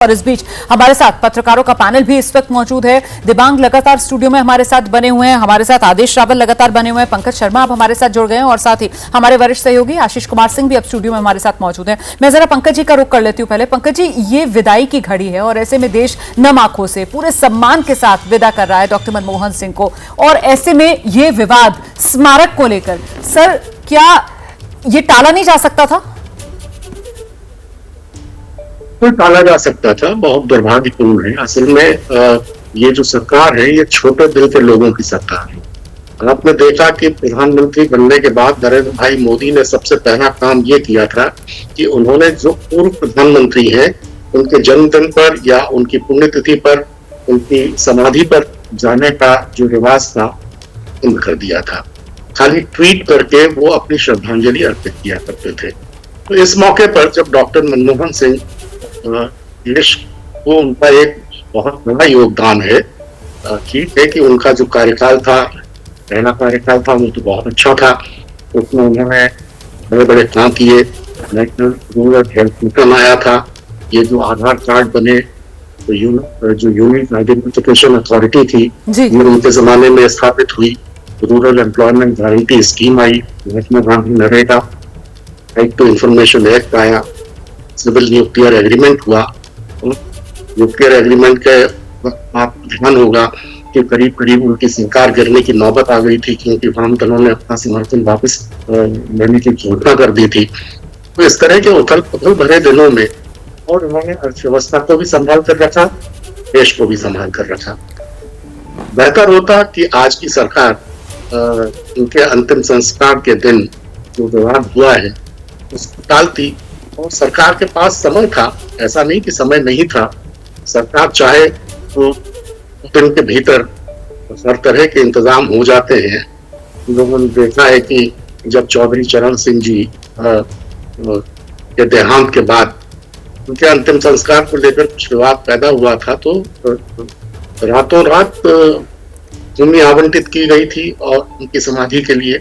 और इस बीच हमारे साथ पत्रकारों का पैनल भी इस वक्त मौजूद है। दिबांग लगातार स्टूडियो में हमारे साथ बने हुए हैं, हमारे साथ आदेश रावल लगातार बने हुए हैं, पंकज शर्मा अब हमारे साथ जुड़ गए हैं और साथ ही हमारे वरिष्ठ सहयोगी आशीष कुमार सिंह भी अब स्टूडियो में हमारे साथ मौजूद हैं। मैं जरा पंकज जी का रुख कर लेती हूँ पहले। पंकज जी, ये विदाई की घड़ी है और ऐसे में देश नम आंखों से पूरे सम्मान के साथ विदा कर रहा है डॉक्टर मनमोहन सिंह को, और ऐसे में ये विवाद स्मारक को लेकर, सर क्या ये टाला नहीं जा सकता था? तो टाला जा सकता था। बहुत दुर्भाग्यपूर्ण है। असल में ये जो सरकार है ये छोटे दिल के लोगों की सरकार है। आपने देखा कि प्रधानमंत्री बनने के बाद नरेंद्र भाई मोदी ने सबसे पहला काम ये किया था कि उन्होंने जो पूर्व प्रधानमंत्री हैं उनके जन्मदिन पर या उनकी पुण्यतिथि पर उनकी समाधि पर जाने का जो रिवाज था बंद कर दिया था। खाली ट्वीट करके वो अपनी श्रद्धांजलि अर्पित किया करते थे। तो इस मौके पर जब डॉक्टर मनमोहन सिंह देश को, उनका एक बहुत बड़ा योगदान है। ठीक है कि उनका जो कार्यकाल था, पहला कार्यकाल था, वो तो बहुत अच्छा था। उसमें उन्होंने बड़े बड़े काम किए। नेशनल रूरल हेल्थ मिशन आया था। ये जो आधार कार्ड बने, तो जो यूनिक आइडेंटिफिकेशन अथॉरिटी थी ये उनके जमाने में स्थापित हुई। रूरल एम्प्लॉयमेंट गारंटी स्कीम आई, Mahatma Gandhi NREGA, right to information act आया, सिविल न्यूक्लियर एग्रीमेंट हुआ। न्यूक्लियर एग्रीमेंट के आप ध्यान होगा कि करीब करीब उनकी स्वीकार करने की नौबत आ गई थी, क्योंकि वाम दलों ने अपना समर्थन वापस लेने की घोषणा कर दी थी। तो इस तरह के उथल पुथल भरे दिनों में और उन्होंने अर्थव्यवस्था को भी संभाल कर रखा, देश को भी संभाल कर रखा। बेहतर होता कि आज की सरकार उनके अंतिम संस्कार के दिन जो विवाद हुआ है उसको टालती, और सरकार के पास समय था। ऐसा नहीं कि समय नहीं था। सरकार चाहे तो दिन के भीतर हर तरह के इंतजाम हो जाते हैं। लोगों ने देखा है कि जब चौधरी चरण सिंह जी के देहांत के बाद उनके अंतिम संस्कार को लेकर कुछ विवाद पैदा हुआ था, तो रातों रात भूमि आवंटित की गई थी और उनकी समाधि के लिए।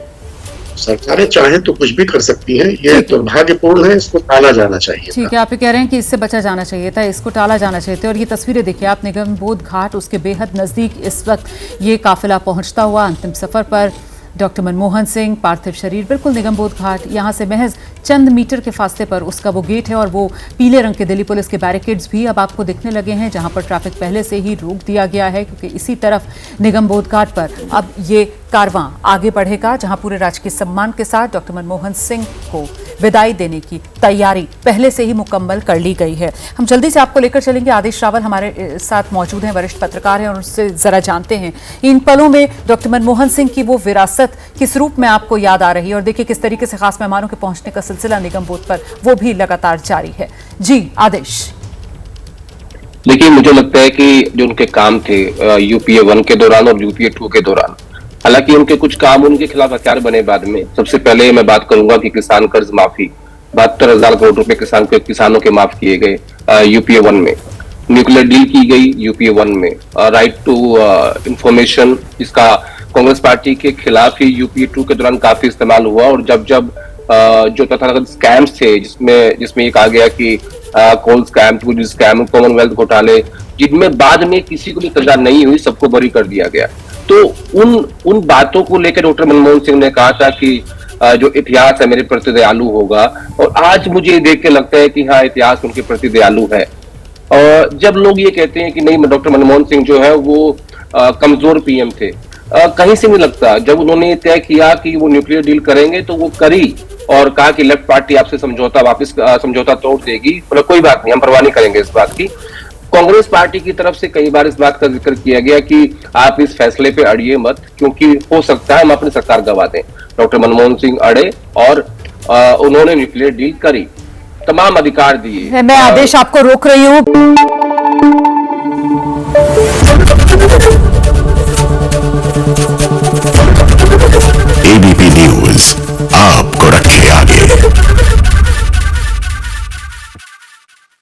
सरकारें चाहें तो कुछ भी कर सकती हैं। ये दुर्भाग्यपूर्ण है, इसको टाला जाना चाहिए। ठीक है, आप ये कह रहे हैं कि इससे बचा जाना चाहिए था, इसको टाला जाना चाहिए था। और ये तस्वीरें देखिए आप, निगम बोध घाट उसके बेहद नजदीक इस वक्त ये काफिला पहुंचता हुआ अंतिम सफर पर। डॉक्टर मनमोहन सिंह पार्थिव शरीर बिल्कुल निगम बोध घाट, यहाँ से महज चंद मीटर के फासले पर उसका वो गेट है और वो पीले रंग के दिल्ली पुलिस के बैरिकेड्स भी अब आपको दिखने लगे हैं, जहां पर ट्रैफिक पहले से ही रोक दिया गया है, क्योंकि इसी तरफ निगम बोध घाट पर अब ये कारवां आगे बढ़ेगा, जहां पूरे राजकीय सम्मान के साथ डॉक्टर मनमोहन सिंह को विदाई देने की तैयारी पहले से ही मुकम्मल कर ली गई है। हम जल्दी से आपको लेकर चलेंगे। आदेश रावल हमारे साथ मौजूद हैं, वरिष्ठ पत्रकार हैं, और उससे जरा जानते हैं इन पलों में डॉक्टर मनमोहन सिंह की वो विरासत किस रूप में आपको याद आ रही है, और देखिए किस तरीके से खास मेहमानों के पहुंचने का सिलसिला निगम बोध पर वो भी लगातार जारी है। जी आदेश। देखिए, मुझे लगता है कि जो उनके काम थे यूपीए 1 के दौरान और यूपीए 2 के दौरान, हालांकि उनके कुछ काम उनके खिलाफ हथियार बने बाद में। सबसे पहले मैं बात करूंगा कि किसान कर्ज माफी, 72,000 करोड़ रुपए किसानों के माफ किए गए यूपीए 1 में। न्यूक्लियर डील की गई यूपीए 1 में। राइट टू इंफॉर्मेशन, इसका कांग्रेस पार्टी के खिलाफ ही यूपीए 2 के दौरान काफी इस्तेमाल हुआ। और जब जो तथाकथित स्कैम्स थे, जिसमें ये कहा गया कि कोल स्कैम, स्कैम, कॉमनवेल्थ घोटाले, जिनमें बाद में किसी को भी सजा नहीं हुई, सबको बरी कर दिया गया। तो उन बातों को लेकर डॉक्टर मनमोहन सिंह ने कहा था कि जो इतिहास है मेरे प्रति दयालु होगा, और आज मुझे देख के लगता है कि हाँ, इतिहास उनके प्रति दयालु है। और जब लोग ये कहते हैं कि नहीं, डॉक्टर मनमोहन सिंह जो है वो कमजोर पीएम थे, कहीं से नहीं लगता। जब उन्होंने तय किया कि वो न्यूक्लियर डील करेंगे तो वो करी, और कहा कि लेफ्ट पार्टी आपसे समझौता तोड़ देगी, मतलब कोई बात नहीं, हम परवाह नहीं करेंगे इस बात की। कांग्रेस पार्टी की तरफ से कई बार इस बात का जिक्र किया गया कि आप इस फैसले पे अड़िए मत, क्योंकि हो सकता है हम अपनी सरकार गवा दें। डॉक्टर मनमोहन सिंह अड़े और उन्होंने न्यूक्लियर डील करी, तमाम अधिकार दिए। मैं आदेश आपको रोक रही हूँ।